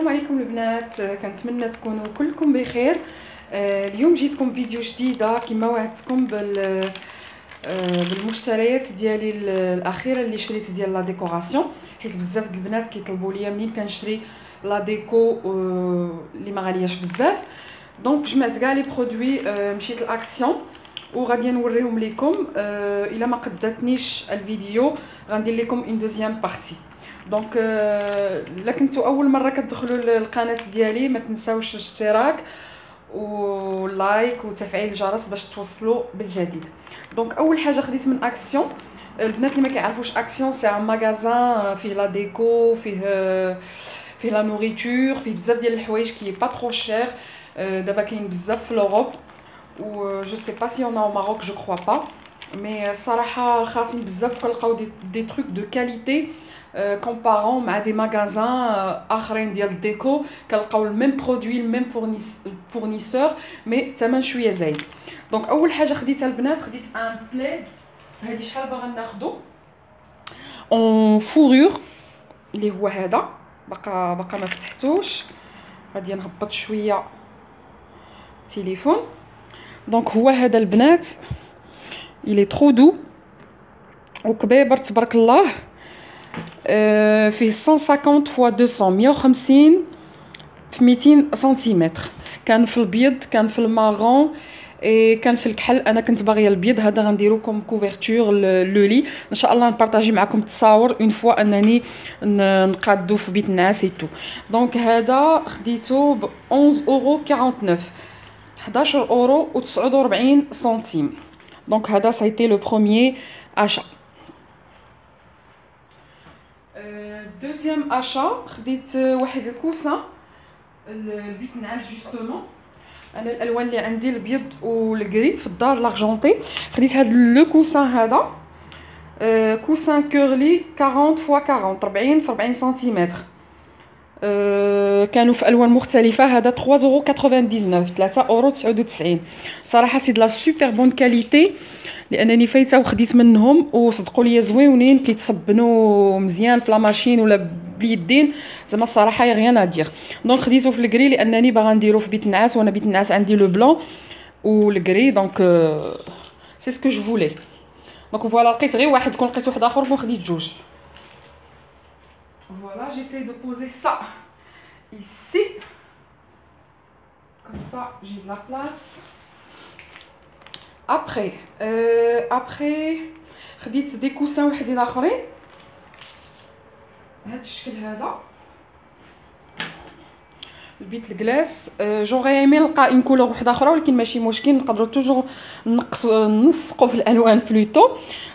السلام عليكم البنات، كنتمنى تكونوا كلكم بخير. اليوم جيتكم فيديو جديده كما وعدتكم بالمشتريات ديالي الاخيره اللي شريت ديال لا ديكوراسيون، حيت بزاف د البنات كيطلبوا ليا منين كنشري لا ديكو اللي ما غالياش بزاف. دونك جمعت كاع لي برودوي، مشيت لاكسيون وغادي نوريهم لكم. الا ما قداتنيش الفيديو غندير لكم اون دوزيام بارتي. دونك الا كنتو اول مره كتدخلوا للقناه ديالي ما تنساوش الاشتراك واللايك وتفعيل الجرس باش توصلوا بالجديد. دونك اول حاجه خديت من اكسيون. البنات اللي ما كيعرفوش اكسيون سي ان ماغازان فيه لا ديكو، فيه لا نوريتور، فيه بزاف ديال الحوايج كي با ترو شير. دابا كاين بزاف في لوروب و جو سي با سي اون او ماروك، جو كروا با، مي الصراحه خاصين بزاف كنلقاو دي تروك دو كاليتي كومبارون مع دي ماغازان اخرين ديال الديكو. كنلقاو الميم برودوي الميم فورنيسور مي الثمن شويه زايد. دونك اول حاجه خديتها البنات، خديت ان بليد. هادي شحال باغا ناخدو اون فورور اللي هو هذا، باقا ما فتحتوش، غادي نهبط شويه التليفون. دونك هو هذا البنات، il est trop doux وكبيبر تبارك الله. فيه 150 x 200، 150 في 200 سنتيمتر. كان في البيض، كان في المارون، كان في الكحل. انا كنت باغيه البيض. هذا غنديرو كوم كوفرتور لو لي، ان شاء الله نبارطاجي معكم التصاور اون فوا انني نقادو في بيت النعاس ايتو. دونك هذا خديته ب 11.49 €11.49. دونك هذا سايتي لو بروميير اشا. دوزيام اشا خديت واحد الكوسان البيت النعاس جوستومون. انا الالوان اللي عندي البيض والكري في الدار لارجونتي. خديت هذا لو كوسان، هذا كوسان كورلي 40 x 40، 40 في 40 سنتيمتر. كانوا في الوان مختلفه. هذا 3,99 €3,99. صراحه سي دلا سوبر بون كاليتي لانني فايته وخديت منهم وصدقوا لي زوينين، كيتصبنوا مزيان في لا ماشين ولا باليدين، زعما الصراحه غيان ادير. دونك خديته في الكري لانني باغا نديرو في بيت النعاس، وانا بيت النعاس عندي لو بلون والكري، دونك سي سكو جو فولي. دونك فوالا لقيت غير واحد، كون لقيت واحد اخر كون خديت جوج. Voilà, j'essaie de poser ça ici. Comme ça, j'ai de la place. Après, خديت دي كوسان وحدين اخرين بهذا الشكل هذا، البيت الكلاس. جوغي ايمي نلقى اون كولور وحده اخرى، ولكن ماشي مشكل، نقدروا توجور نسقوا في الالوان بلوتو.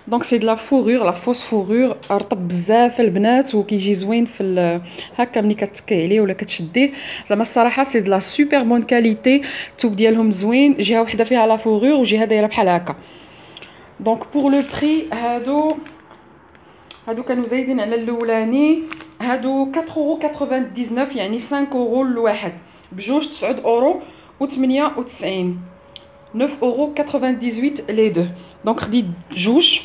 دونك سي دلا فورور، لا فوس فورور، رطب بزاف البنات وكيجي زوين في هكا ملي كتكي عليه ولا كتشديه. زعما الصراحه سي دلا سوبر بون كاليتي، الثوب ديالهم زوين، جهه وحده فيها لا فورور وجهه دايره بحال هكا. دونك بور لو بري هادو كانوا زايدين على الاولاني. هادو 4,99 يعني 5 € الواحد، بجوج 9,98 9,98 لي دو. دونك خديت جوج.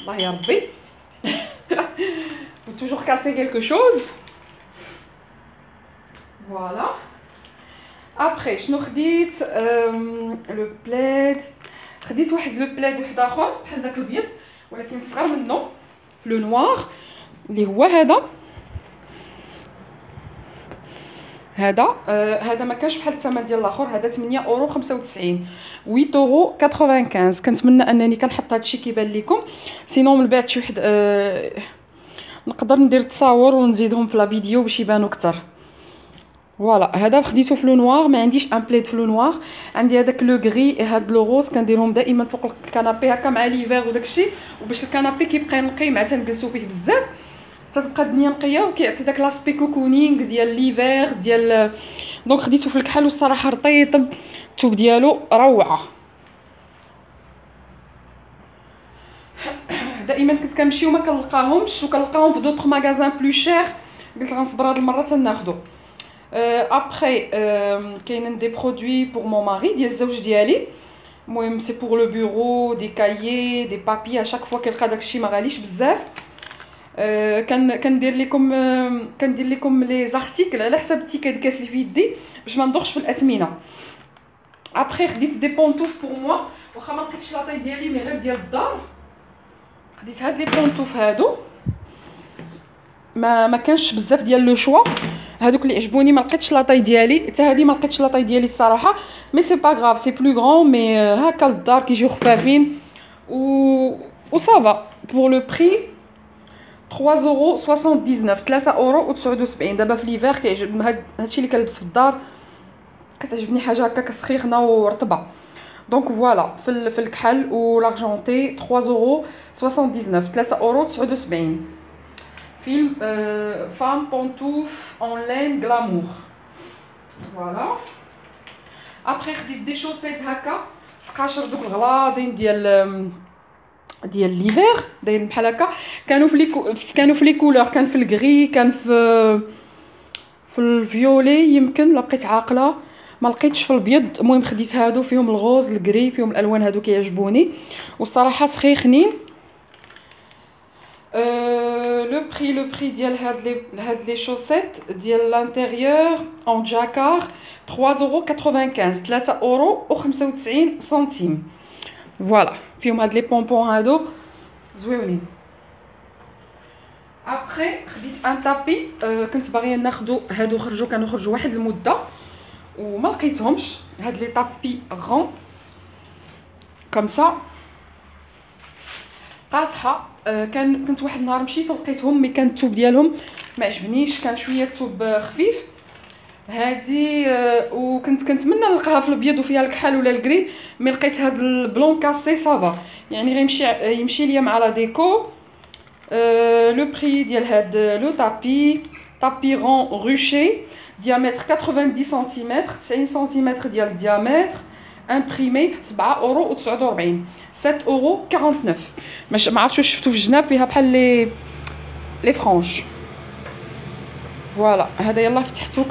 الله يا ربي faut toujours casser quelque chose. Voilà. Après شنو خديت؟ لو بلاد. خديت واحد لو بلاد واحد اخر بحال داك البيض ولكن صغر منه، لو نوار اللي هو هذا ما كانش بحال الثمن ديال الاخر. هذا 8,95 €8,95. كنتمنى انني كنحط هادشي كيبان لكم، سينو من بعد شي واحد نقدر ندير تصاور ونزيدهم في لا فيديو باش يبانوا اكثر. فوالا هذا خديته في لو نوار. ما عنديش ان بليد في لو نوار، عندي هذاك لو غري هاد لو روز، كنديرهم دائما فوق الكنابي هكا مع ليفير وداكشي، وباش الكنابي كيبقى نقي مع تنجلسوا فيه بزاف تتبقى الدنيا نقيه وكيعطي داك لاسبي كوكونينغ ديال ليفير ديال. دونك خديته في الكحل والصراحه رطيب، الثوب ديالو روعه. دائما كنت كنمشي وما كنلقاهمش، وكنلقاهم في دوطخ ماغازان بلو شير، قلت غنصبر هاد المره تناخذو. ابري كاينين دي برودوي بور مون ماري ديال الزوج ديالي. المهم سي بور لو بيرو، دي كايي، دي بابي، اشاك فوا كيلقى داكشي ما غاليش بزاف. كندير لكم لي زارتيكل على حسب التيكات كاس اللي في يدي باش ما ندوخش في الاثمنه. ابري خديت دي بونطوف بور موا، واخا ما لقيتش لاطاي ديالي مي غير ديال الدار، خديت هاد لي بونطوف هادو. ما كانش بزاف ديال لو شوا، هادوك اللي عجبوني. ما لقيتش لاطاي ديالي، حتى هادي ما لقيتش لاطاي ديالي الصراحه، مي سي با غراف سي بلو غران، مي هكا للدار كيجيو خفافين و صافا. بور لو بري 3,79 3,79 دابا في ليفير كيعجب هادشي اللي كنلبس في الدار، كتعجبني حاجه هكا سخيخه ورطبه. دونك فوالا في الكحل و لارجونتي 3,79 3,79. فيلم فام بونتوف اون لين غلامور. فوالا. ابري خديت دي شوسيت هكا سقاشر دوك الغلاضين ديال ليفير، دايرين بحال هكا. كانوا في لي كولور، كان في الكري، كان في الفيولي، يمكن لا بقيت عاقله ما لقيتش في الابيض. المهم خديت هادو فيهم الغوز الكري، فيهم الالوان هادو كيعجبوني والصراحه سخيخنين. لو بري ديال هاد لي شوسيت ديال لانتيريور اون جاكار 3,95 3,95 فوالا. فيهم هاد لي بونبون هادو زويونين. ابري خديت ان طابي، كنت باغيه ناخدو هادو، كانوا خرجوا واحد المده وما لقيتهمش. هاد لي طابي غون كوم سا قاصحه. كنت واحد النهار مشيت ولقيتهم، مي كان الثوب ديالهم ما عجبنيش، كان شويه الثوب خفيف هادي. وكنت كنتمنى نلقاها في الابيض وفيها الكحل ولا الكري، مي لقيت هاد البلون كاسي صافا، يعني يمشي ليا مع لا ديكو. لو بري ديال هاد لو طابي غون روشي ديامتر 90 سنتيمتر 90 سنتيمتر ديال الديامتر، امبريمي 7,49 7,49. ما عرفتش واش شفتو في الجناب فيها بحال لي فرانش. فوالا هذا يلا فتحته،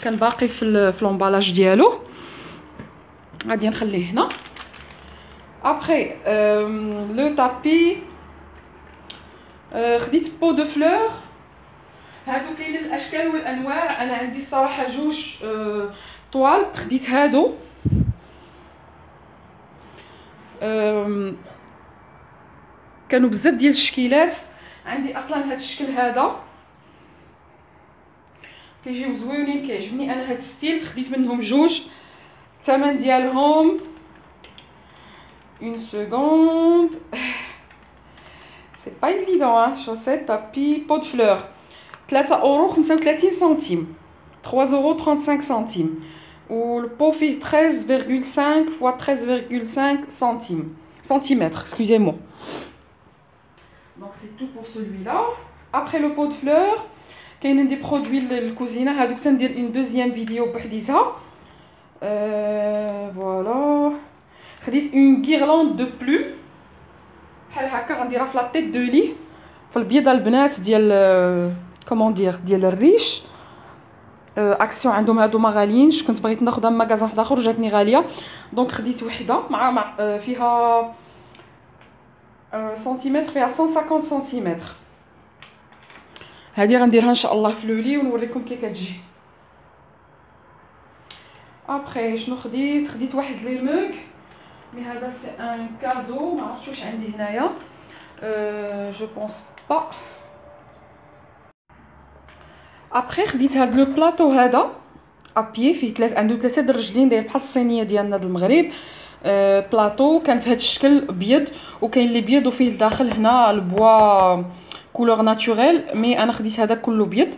كان باقي في لومبالاج ديالو، غادي نخليه هنا. ابري لو طابي خديت بو دو فلور. هادو كاينين الاشكال والانواع، انا عندي الصراحه جوج طوال. خديت هادو كانوا بزاف ديال التشكيلات، عندي اصلا هاد الشكل هذا كيجيو زوينين، كيعجبني انا هاد الستيل. خديت منهم جوج، الثمن ديالهم اون سكوند سي با ايفيدون. شوسيت طابي بو دو فلور 3,35 3,35 والبو فيه 13,5 fois 13,5 centimètres, excusez-moi. Donc c'est tout pour celui-là. Après le pot de fleurs, كاينين دي برودوي للكوزينه، هادوك تندير اون دوزيام فيديو بحديثها. فوالا خديت اون غيرلاند دو بلو بحال هكا، غنديرها في لا تيت دو لي في البيض البنات ديال كومون ديال الريش. اكسيون عندهم هادو ما غاليينش، كنت بغيت ناخذها من ماغازان واحد اخر جاتني غاليه، دونك خديت وحده مع فيها سنتيمتر، فيها 150 سنتيمتر. هذه غنديرها ان شاء الله في لولي ونوريكم كي كتجي. ابري شنو خديت واحد لي موغ، مي هذا سي ان كادو، ما عرفتش واش عندي هنايا. جو بونس با. ابري خديت هاد لو بلاطو هذا ابيي، فيه عنده ثلاثه الرجلين داير بحال الصينيه ديالنا د المغرب. بلاطو كان في هذا الشكل ابيض، وكاين اللي بيض وفيه الداخل هنا البوا كولور ناتوريل، مي انا خديت هذا كله ابيض.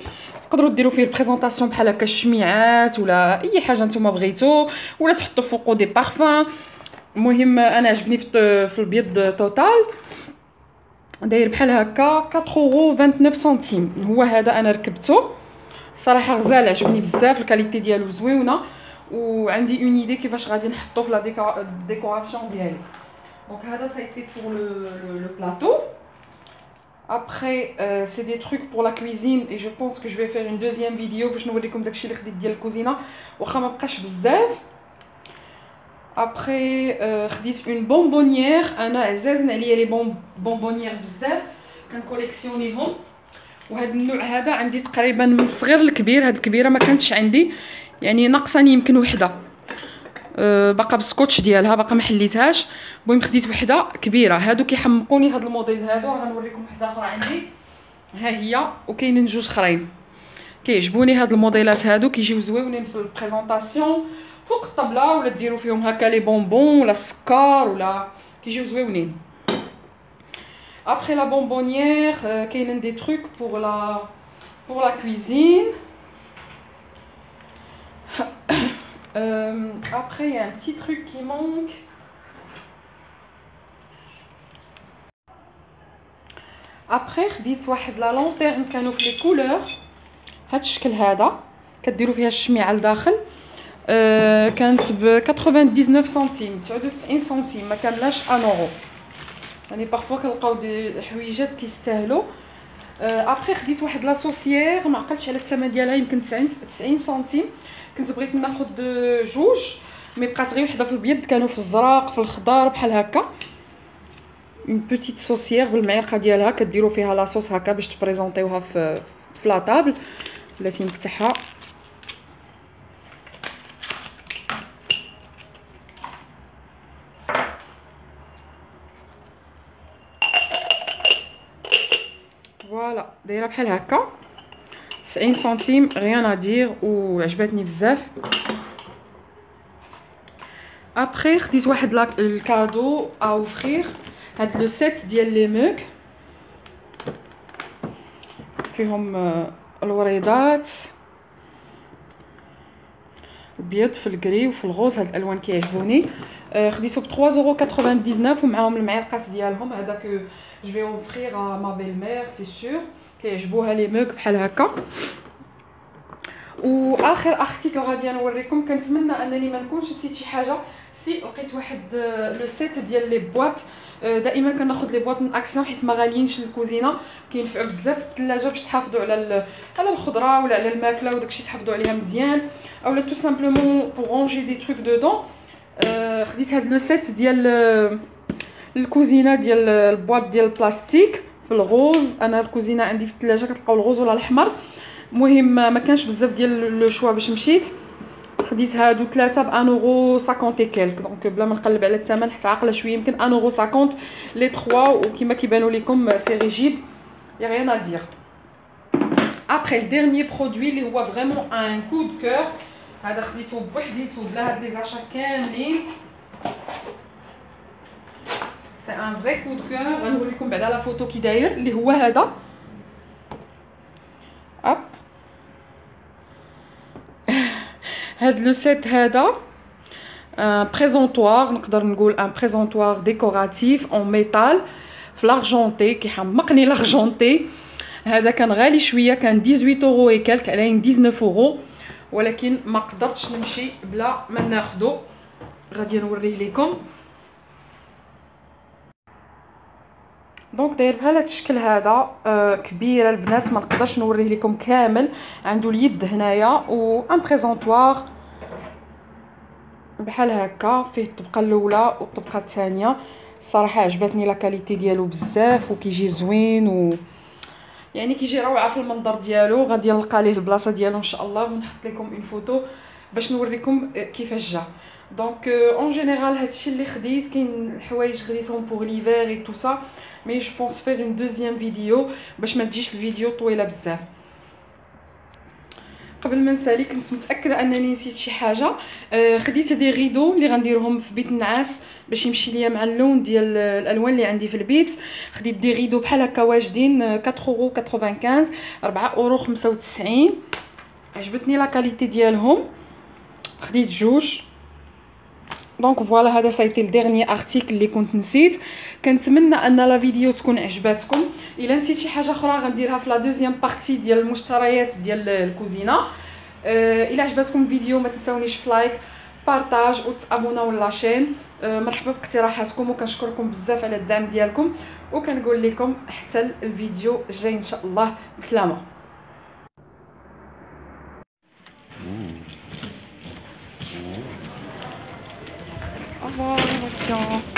تقدروا ديروا فيه البريزونطاسيون بحال هكا الشميعات ولا اي حاجه نتوما بغيتو، ولا تحطوا فوقو دي بارفان. المهم انا عجبني في الابيض توتال، داير بحال هكا 4,29 هو هذا. انا ركبته صراحه غزال، عجبني بزاف، الكاليتي ديالو زويونه، وعندي اون ايدي كيفاش غادي نحطو في لا ديكوراسيون ديالي. دونك هذا سايتي بور لو بلاطو. Après, c'est des trucs pour la cuisine et je pense que je vais faire une deuxième vidéo باش نوريكم داكشي اللي خديت ديال الكوزينه، واخا ما بقاش بزاف. ابخي خديت اون بونبونيير. انا عزازن عليا لي بونبونيير بزاف، كنكوليكسيونيهم. وهذا النوع هذا عندي تقريبا من الصغير للكبير. هاد الكبيره ما كانتش عندي، يعني ناقصاني يمكن وحده باقا بالسكوتش ديالها، باقا ما حليتهاش. المهم خديت وحده كبيره. هادو كيحمقوني هاد الموديل هادو. غنوريكم وحده اخرى عندي، ها هي. وكاينين جوج اخرين كيعجبوني هاد الموديلات هادو، كيجيو زويونين في البريزونطاسيون فوق الطبله، ولا ديروا فيهم هكا لي بونبون ولا السكر، ولا كيجيو زويونين. Après la bonbonnière, qu'il y a des trucs pour la cuisine. Après, il y a un petit truc qui manque. Après, خديت واحد لا لونتيرن كانوا في لي كولور. هاد الشكل هذا كديروا فيها الشميعه لداخل. كانت ب 99 سنتيم، 99 سنتيم، ما كاملاش 1 اورو. يعني بارفوا كنلقاو دي حويجات كيستاهلوا. ابخي خديت واحد لاصوسيير، ما عقلتش على الثمن ديالها، يمكن 90 سنتيم. كنت بغيت ناخذ جوج، مي بقات غير وحده في البيض. كانوا في الزراق في الخضار بحال هكا. اون بوتيت صوصيير بالمعلقه ديالها، كديروا فيها لاصوص هكا باش تبريزونطيوها في لا طابل. بلاتي نفتحها. فوالا دايره بحال هكا، 90 سنتيم، غيان ادير، وعجبتني بزاف. ابخي خديت واحد الكادو اوفرير، هاد لو سيت ديال لي موغ فيهم الوريضات البيض في الكري وفي الغوز. هاد الالوان كيعجبوني. خديته ب 3.99 ومعاهم المعلقات ديالهم. هذاك جو في اوفرير ا ما بيل مير سي سور، كيعجبوها لي موغ بحال هكا. واخر ارتيكل غادي نوريكم. كنتمنى انني ما نكونش نسيت شي حاجه. سي لقيت واحد لو سيت ديال لي بواط. دائما كناخذ لي بواط من اكسيون حيت ما غاليينش للكوزينه، كينفعوا بزاف في الثلاجه باش تحافظوا على الخضره ولا على الماكله وداكشي، تحافظوا عليها مزيان. اولا تو سامبلومون بور رونجي دي تروك دودون. خديت هاد لو سيت ديال الكوزينه ديال البواط ديال البلاستيك في الغوز. انا الكوزينه عندي في الثلاجه كتلقاو الغوز ولا الاحمر. المهم ما كانش بزاف ديال لو شوا باش مشيت. خديت هادو ثلاثه ب 1 اورو 50 كيلك. دونك بلا ما نقلب على الثمن حتى عاقله شويه، يمكن 1 اورو 50 لي 3. وكما كيبانوا لكم سي ريجيد، يا غيان ا دير. ابري الديرنيي برودوي اللي هو فريمون ان كو دو كور، هذا خديته بوحديتو بلا هاد لي زاشا كاملين. سي ان فري كو دو كور. غنوريكم بعدا لا فوتو كي داير، اللي هو هذا. اب هاد لو سيت هذا بريزونطوار، نقدر نقول ان بريزونطوار ديكوراتيف اون ميتال في لارجونتي. كيحمقني لارجونتي. هذا كان غالي شويه، كان 18 اورو اي كالك، على 19 اورو، ولكن ما قدرتش نمشي بلا ما ناخذو. غادي نوريه لكم. دونك داير بحال هذا الشكل هذا. كبيره البنات، ما نقدرش نوريه لكم كامل. عنده اليد هنايا و ان بريزونطوار بحال هكا، فيه الطبقه الاولى والطبقه الثانيه. الصراحه عجبتني لا كاليتي ديالو بزاف، وكيجي زوين، يعني كيجي روعه في المنظر ديالو. غادي نلقى ليه البلاصه ديالو ان شاء الله، ونحط لكم اون فوتو باش نوريكم كيفاش جا. دونك اون جينيرال هادشي اللي خديت. كاين الحوايج خديتهم بوغ ليفير اي تو سا، مي جو بونس فير اون دوزيام فيديو باش ما تجيش الفيديو طويله بزاف. قبل ما نسالي، كنت متاكده انني نسيت شي حاجه. خديت دي غيدو اللي غنديرهم في بيت النعاس باش يمشي ليا مع اللون ديال الالوان اللي عندي في البيت. خديت دي غيدو بحال هكا واجدين، 4.95 اورو، 4.95. عجبتني لا كاليتي ديالهم، خديت جوج. دونك فوالا، هذا سايتي الديرني ارتيكل اللي كنت نسيت. كنتمنى ان لا فيديو تكون عجباتكم. الا نسيت شي حاجه اخرى غنديرها في لا دوزيام بارتي ديال المشتريات ديال الكوزينه. الا عجبتكم الفيديو ما تنساونيش في لايك، بارطاج وتابوناو لاشين. مرحبا باقتراحاتكم، وكنشكركم بزاف على الدعم ديالكم، وكنقول لكم حتى الفيديو الجاي ان شاء الله. بسلامه. revoir l'action.